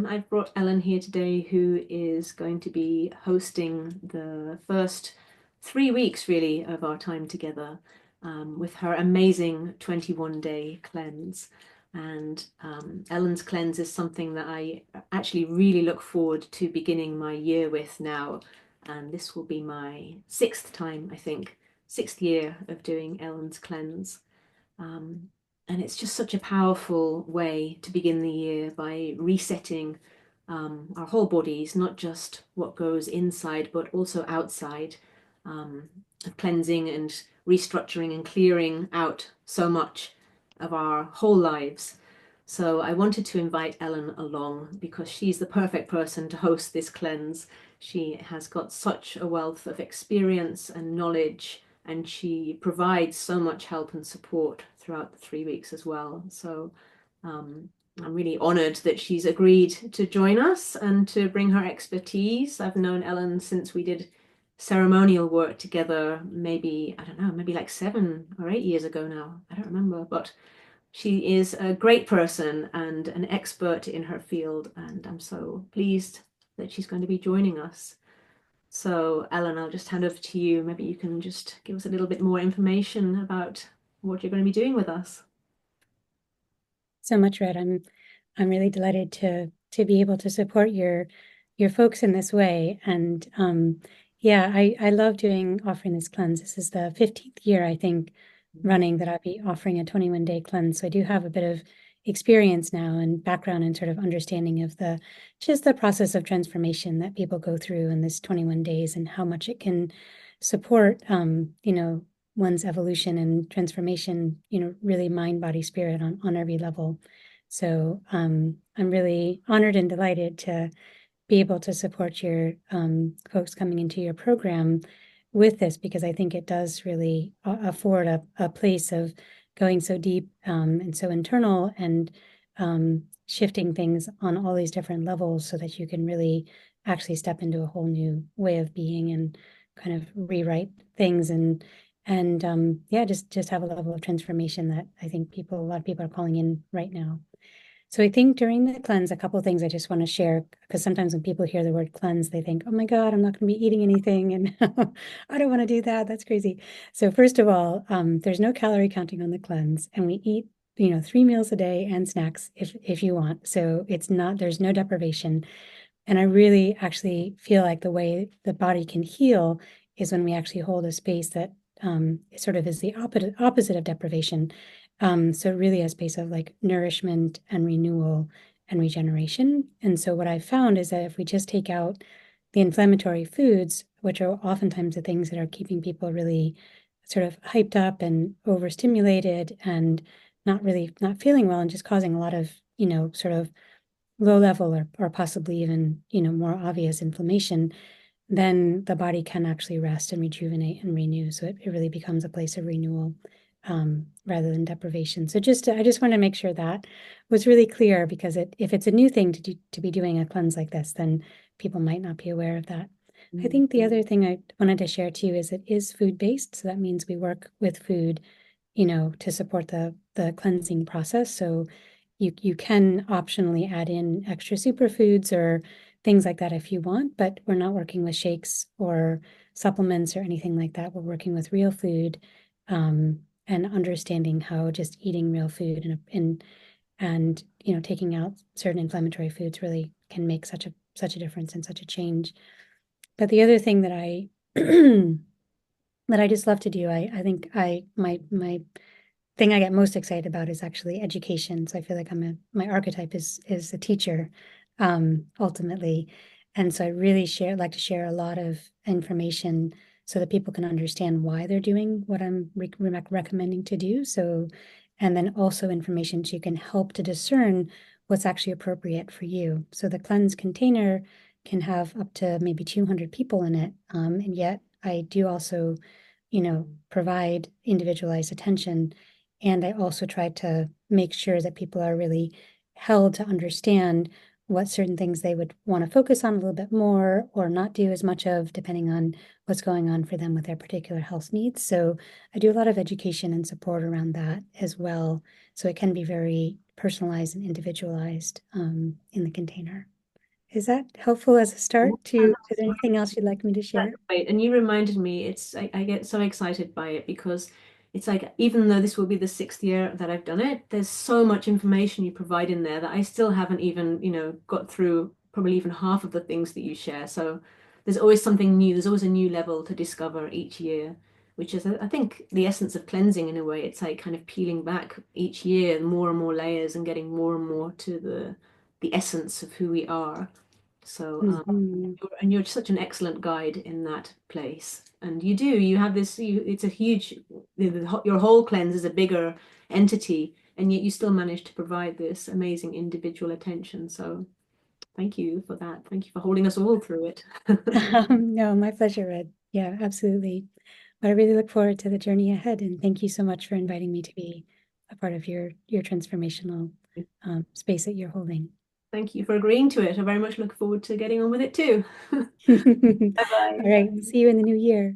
I've brought Ellen here today, who is going to be hosting the first 3 weeks, really, of our time together with her amazing 21-day cleanse. And Ellen's cleanse is something that I actually really look forward to beginning my year with now. And this will be my sixth time, I think, sixth year of doing Ellen's cleanse. Um, and it's just such a powerful way to begin the year by resetting our whole bodies, not just what goes inside, but also outside, um, cleansing and restructuring and clearing out so much of our whole lives. So I wanted to invite Ellen along because she's the perfect person to host this cleanse. She has got such a wealth of experience and knowledge, and she provides so much help and support throughout the 3 weeks as well. So I'm really honored that she's agreed to join us and to bring her expertise. I've known Ellen since we did ceremonial work together, maybe, I don't know, maybe like 7 or 8 years ago now. I don't remember, but she is a great person and an expert in her field, and I'm so pleased that she's going to be joining us. So, Ellen, I'll just hand over to you. Maybe you can just give us a little bit more information about what you're going to be doing with us. So much, Red. I'm really delighted to be able to support your folks in this way. And yeah, I love offering this cleanse. This is the 15th year, I think, running that I'll be offering a 21-day cleanse. So I do have a bit of experience now and background and sort of understanding of just the process of transformation that people go through in this 21 days and how much it can support one's evolution and transformation, really mind, body, spirit on every level. So I'm really honored and delighted to be able to support your folks coming into your program with this, because I think it does really afford a place of going so deep and so internal and shifting things on all these different levels so that you can really actually step into a whole new way of being and kind of rewrite things and yeah, just have a level of transformation that I think a lot of people are calling in right now. So I think during the cleanse, a couple of things I just want to share, because sometimes when people hear the word cleanse, they think, oh my God, I'm not going to be eating anything. And I don't want to do that. That's crazy. So first of all, there's no calorie counting on the cleanse, and we eat, 3 meals a day and snacks if you want. So there's no deprivation. And I really actually feel like the way the body can heal is when we actually hold a space that sort of is the opposite of deprivation. So really a space of like nourishment and renewal and regeneration. And so what I've found is that if we just take out the inflammatory foods, which are oftentimes the things that are keeping people really sort of hyped up and overstimulated and not feeling well and just causing a lot of, sort of low level or possibly even, more obvious inflammation, then the body can actually rest and rejuvenate and renew. So it really becomes a place of renewal rather than deprivation. So I just want to make sure that was really clear, because if it's a new thing to be doing a cleanse like this, then people might not be aware of that. I think the other thing I wanted to share too is it is food-based. So that means we work with food, to support the cleansing process. So you can optionally add in extra superfoods or things like that if you want, but we're not working with shakes or supplements or anything like that. We're working with real food, and understanding how just eating real food and taking out certain inflammatory foods really can make such a difference and such a change. But the other thing that I that I just love to do, I think my thing I get most excited about is actually education. So I feel like my archetype is a teacher, ultimately. And so I really like to share a lot of information so that people can understand why they're doing what I'm recommending to do. So, and then also information so you can help to discern what's actually appropriate for you. So the cleanse container can have up to maybe 200 people in it. And yet I do also, provide individualized attention. And I also try to make sure that people are really held to understand what certain things they would want to focus on a little bit more or not do as much of, depending on what's going on for them with their particular health needs. So I do a lot of education and support around that as well. So it can be very personalized and individualized in the container. Is that helpful as a start to, is there anything else you'd like me to That's share? great. And you reminded me, I get so excited by it because it's like, even though this will be the sixth year that I've done it, there's so much information you provide in there that I still haven't even, got through probably even half of the things that you share. So there's always something new. There's always a new level to discover each year, which is, I think, the essence of cleansing in a way. It's like kind of peeling back each year, more and more layers and getting more and more to the essence of who we are. So, Mhm. and you're such an excellent guide in that place. And you have this, it's a huge, your whole cleanse is a bigger entity, and yet you still manage to provide this amazing individual attention. So thank you for that. Thank you for holding us all through it. No, my pleasure, Ed. Yeah, absolutely. But I really look forward to the journey ahead, and thank you so much for inviting me to be a part of your transformational space that you're holding. Thank you for agreeing to it. I very much look forward to getting on with it too. All Bye bye. right, see you in the new year.